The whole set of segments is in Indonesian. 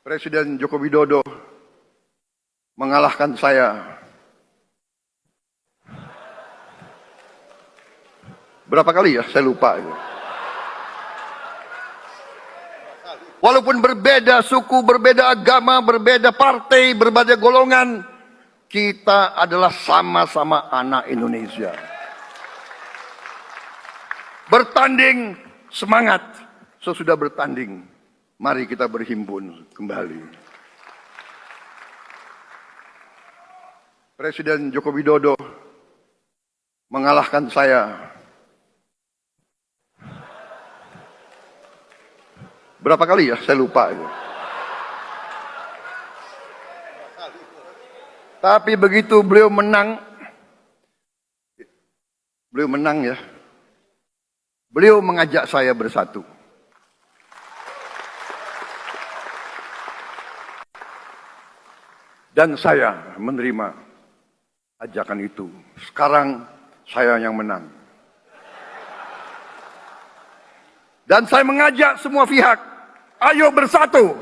Presiden Joko Widodo mengalahkan saya berapa kali ya, saya lupa. Walaupun berbeda suku, berbeda agama, berbeda partai, berbeda golongan, kita adalah sama-sama anak Indonesia. Bertanding semangat, sesudah bertanding, mari kita berhimpun kembali. Presiden Joko Widodo mengalahkan saya berapa kali ya, saya lupa. Tapi begitu beliau menang ya, beliau mengajak saya bersatu. Dan saya menerima ajakan itu. Sekarang saya yang menang. Dan saya mengajak semua pihak, ayo bersatu.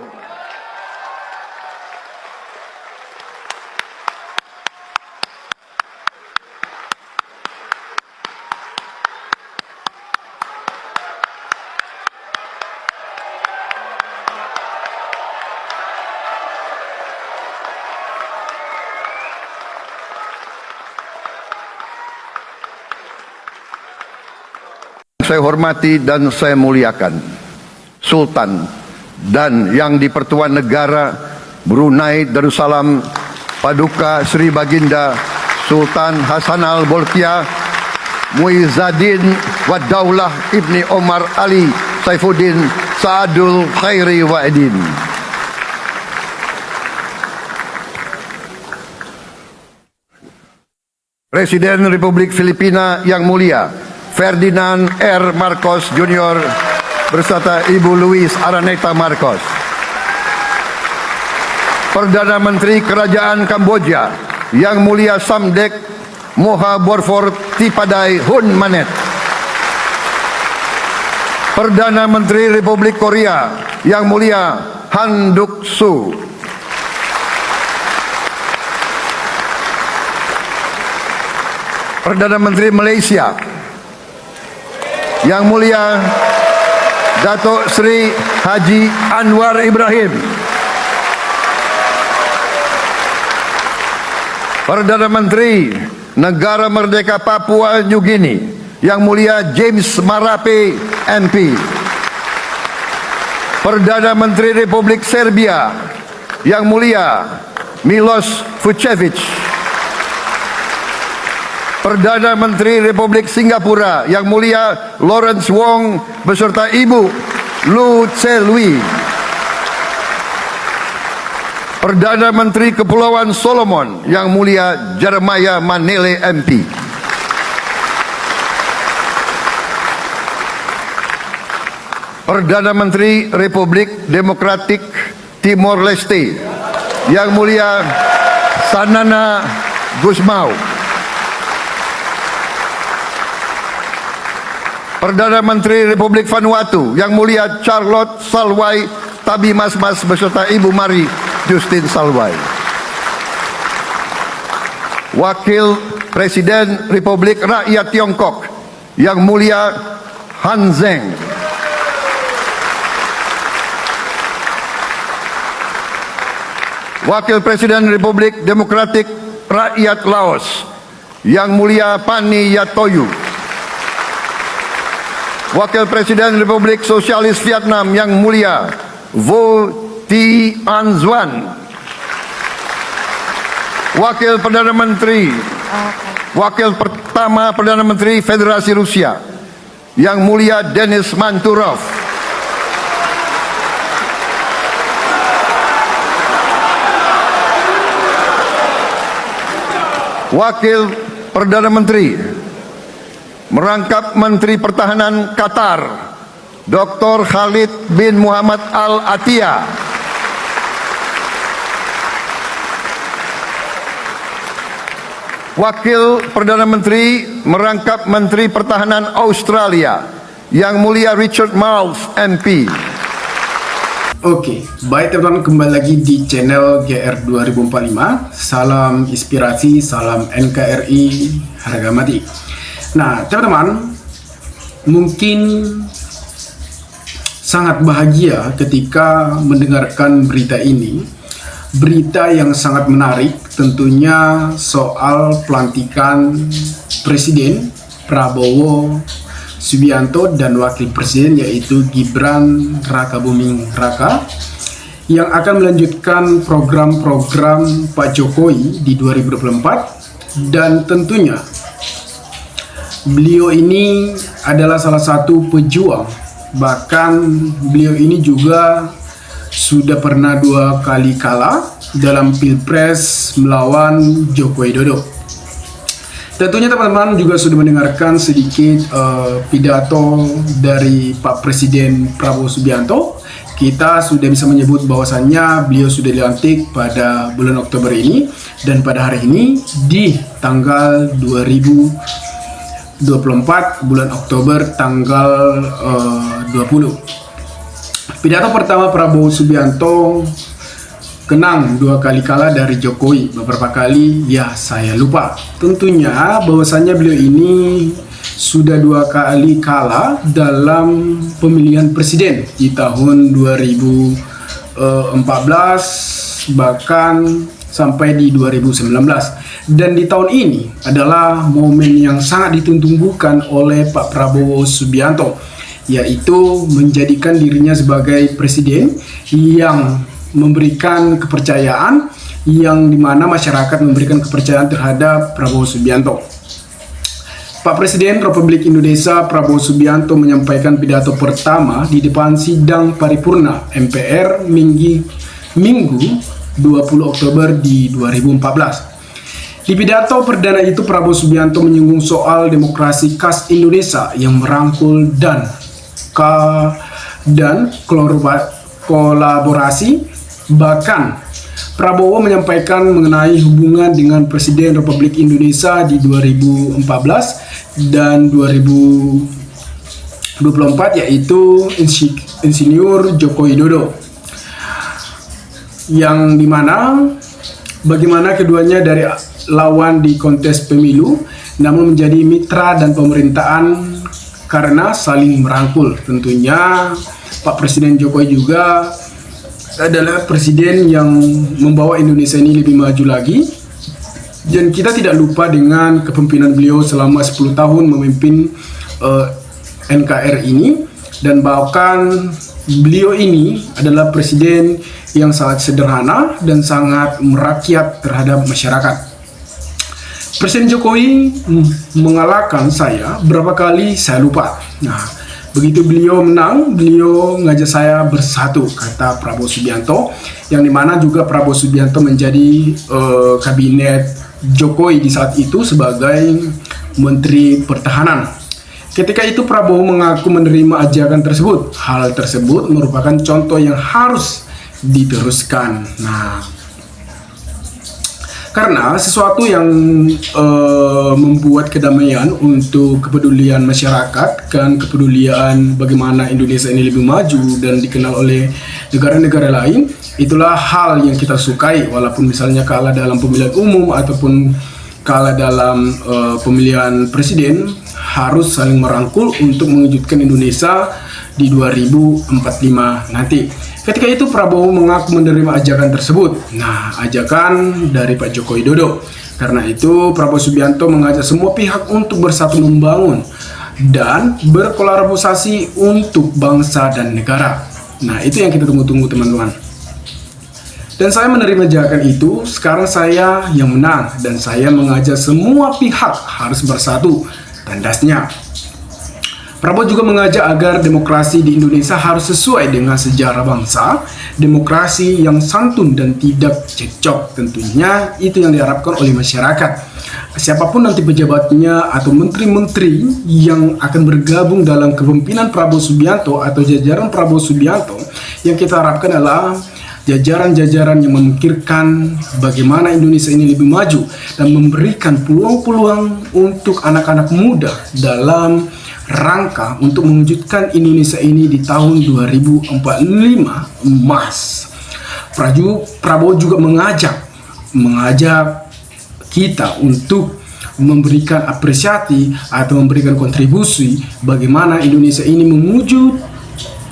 Saya hormati dan saya muliakan Sultan dan yang di Pertuan Negara Brunei Darussalam Paduka Sri Baginda Sultan Hassanal Bolkiah Muizzaddin Waddaulah Ibni Omar Ali Saifuddin Saadul Khairi Wa'idin. Presiden Republik Filipina yang mulia Ferdinand R. Marcos Jr. beserta Ibu Luis Araneta Marcos. Perdana Menteri Kerajaan Kamboja yang mulia Samdech Moha Borfor Tipadai Hun Manet. Perdana Menteri Republik Korea yang mulia Han Duck-soo. Perdana Menteri Malaysia yang mulia Datuk Sri Haji Anwar Ibrahim. Perdana Menteri Negara Merdeka Papua New Guinea yang mulia James Marape MP. Perdana Menteri Republik Serbia yang mulia Milos Vucevic. Perdana Menteri Republik Singapura yang mulia Lawrence Wong beserta Ibu Lu Tse Lui. Perdana Menteri Kepulauan Solomon yang mulia Jeremiah Manele MP. Perdana Menteri Republik Demokratik Timor Leste yang mulia Sanana Gusmao. Perdana Menteri Republik Vanuatu yang mulia Charlotte Salwai Tabimasmas beserta Ibu Mari Justin Salwai. Wakil Presiden Republik Rakyat Tiongkok yang mulia Han Zheng. Wakil Presiden Republik Demokratik Rakyat Laos yang mulia Pani Yatoyu. Wakil Presiden Republik Sosialis Vietnam yang mulia Vo Thi An Xuan. Wakil pertama Perdana Menteri Federasi Rusia yang mulia Denis Manturov. Wakil Perdana Menteri merangkap Menteri Pertahanan Qatar Dr. Khalid bin Muhammad Al Attiyah. Wakil Perdana Menteri merangkap Menteri Pertahanan Australia yang mulia Richard Marles MP. Oke, baik teman-teman, kembali lagi di channel GR 2045. Salam inspirasi, salam NKRI, harga mati. Nah, teman-teman, mungkin sangat bahagia ketika mendengarkan berita ini. Berita yang sangat menarik tentunya soal pelantikan Presiden Prabowo Subianto dan Wakil Presiden yaitu Gibran Rakabuming Raka yang akan melanjutkan program-program Pak Jokowi di 2024, dan tentunya beliau ini adalah salah satu pejuang, bahkan beliau ini juga sudah pernah 2 kali kalah dalam Pilpres melawan Joko Widodo. Tentunya teman-teman juga sudah mendengarkan sedikit pidato dari Pak Presiden Prabowo Subianto. Kita sudah bisa menyebut bahwasannya beliau sudah dilantik pada bulan Oktober ini, dan pada hari ini di tanggal 2024 bulan Oktober tanggal 20. Pidato pertama Prabowo Subianto, kenang 2 kali kalah dari Jokowi, beberapa kali ya saya lupa. Tentunya bahwasannya beliau ini sudah 2 kali kalah dalam pemilihan presiden di tahun 2014 bahkan sampai di 2019. Dan di tahun ini adalah momen yang sangat ditunggu-tunggukan oleh Pak Prabowo Subianto, yaitu menjadikan dirinya sebagai presiden yang memberikan kepercayaan, yang dimana masyarakat memberikan kepercayaan terhadap Prabowo Subianto. Pak Presiden Republik Indonesia Prabowo Subianto menyampaikan pidato pertama di depan sidang paripurna MPR Minggu 20 Oktober di 2014. Di pidato perdana itu Prabowo Subianto menyinggung soal demokrasi khas Indonesia yang merangkul dan kolaborasi. Bahkan Prabowo menyampaikan mengenai hubungan dengan Presiden Republik Indonesia di 2014 dan 2024, yaitu Insinyur Joko Widodo, yang dimana bagaimana keduanya dari lawan di kontes pemilu namun menjadi mitra dan pemerintahan karena saling merangkul. Tentunya Pak Presiden Jokowi juga adalah presiden yang membawa Indonesia ini lebih maju lagi, dan kita tidak lupa dengan kepemimpinan beliau selama 10 tahun memimpin NKRI ini, dan bahkan beliau ini adalah presiden yang sangat sederhana dan sangat merakyat terhadap masyarakat. Presiden Jokowi mengalahkan saya berapa kali saya lupa. Nah, begitu beliau menang, beliau ngajak saya bersatu, kata Prabowo Subianto, yang dimana juga Prabowo Subianto menjadi kabinet Jokowi di saat itu sebagai Menteri Pertahanan. Ketika itu Prabowo mengaku menerima ajakan tersebut. Hal tersebut merupakan contoh yang harus diteruskan. Nah, karena sesuatu yang membuat kedamaian untuk kepedulian masyarakat, kan kepedulian bagaimana Indonesia ini lebih maju dan dikenal oleh negara-negara lain, itulah hal yang kita sukai, walaupun misalnya kalah dalam pemilihan umum ataupun kalah dalam pemilihan presiden, harus saling merangkul untuk mewujudkan Indonesia di 2045 nanti. Ketika itu Prabowo mengaku menerima ajakan tersebut. Nah, ajakan dari Pak Joko Widodo. Karena itu Prabowo Subianto mengajak semua pihak untuk bersatu membangun dan berkolaborasi untuk bangsa dan negara. Nah, itu yang kita tunggu-tunggu teman-teman. Dan saya menerima ajakan itu. Sekarang saya yang menang dan saya mengajak semua pihak harus bersatu. Tandasnya Prabowo juga mengajak agar demokrasi di Indonesia harus sesuai dengan sejarah bangsa, demokrasi yang santun dan tidak cekcok. Tentunya itu yang diharapkan oleh masyarakat. Siapapun nanti pejabatnya atau menteri-menteri yang akan bergabung dalam kepemimpinan Prabowo Subianto atau jajaran Prabowo Subianto, yang kita harapkan adalah jajaran-jajaran yang memikirkan bagaimana Indonesia ini lebih maju dan memberikan peluang-peluang untuk anak-anak muda dalam rangka untuk mewujudkan Indonesia ini di tahun 2045 emas. Prabowo juga mengajak kita untuk memberikan apresiasi atau memberikan kontribusi bagaimana Indonesia ini menuju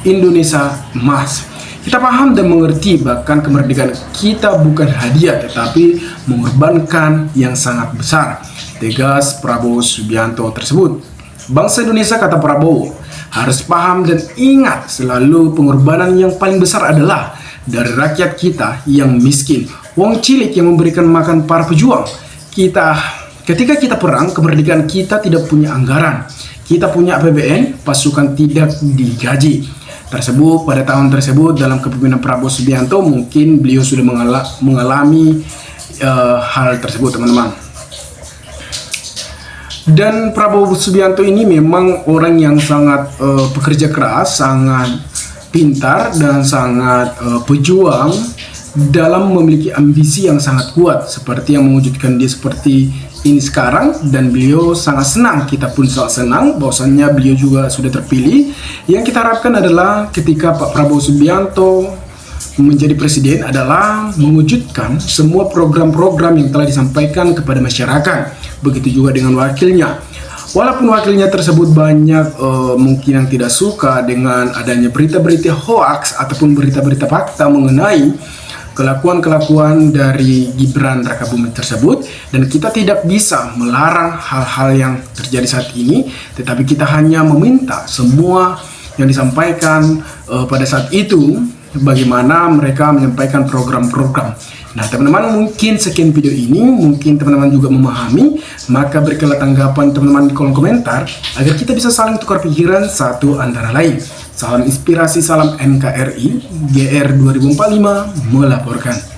Indonesia emas. Kita paham dan mengerti bahkan kemerdekaan kita bukan hadiah tetapi mengorbankan yang sangat besar, tegas Prabowo Subianto tersebut. Bangsa Indonesia, kata Prabowo, harus paham dan ingat selalu pengorbanan yang paling besar adalah dari rakyat kita yang miskin, wong cilik yang memberikan makan para pejuang. Ketika kita perang, kemerdekaan kita tidak punya anggaran. Kita punya APBN, pasukan tidak digaji. Pada tahun tersebut dalam kepemimpinan Prabowo Subianto mungkin beliau sudah mengalami hal tersebut, teman-teman. Dan Prabowo Subianto ini memang orang yang sangat pekerja keras, sangat pintar dan sangat pejuang dalam memiliki ambisi yang sangat kuat seperti yang mewujudkan dia seperti ini sekarang. Dan beliau sangat senang, kita pun sangat senang bahwasannya beliau juga sudah terpilih. Yang kita harapkan adalah ketika Pak Prabowo Subianto menjadi presiden adalah mewujudkan semua program-program yang telah disampaikan kepada masyarakat. Begitu juga dengan wakilnya. Walaupun wakilnya tersebut banyak mungkin yang tidak suka dengan adanya berita-berita hoax ataupun berita-berita fakta mengenai kelakuan-kelakuan dari Gibran Rakabuming tersebut, dan kita tidak bisa melarang hal-hal yang terjadi saat ini, tetapi kita hanya meminta semua yang disampaikan pada saat itu bagaimana mereka menyampaikan program-program. Nah, teman-teman, mungkin sekian video ini, mungkin teman-teman juga memahami, maka berikanlah tanggapan teman-teman di kolom komentar agar kita bisa saling tukar pikiran satu antara lain. Salam inspirasi, salam NKRI, GR 2045 melaporkan.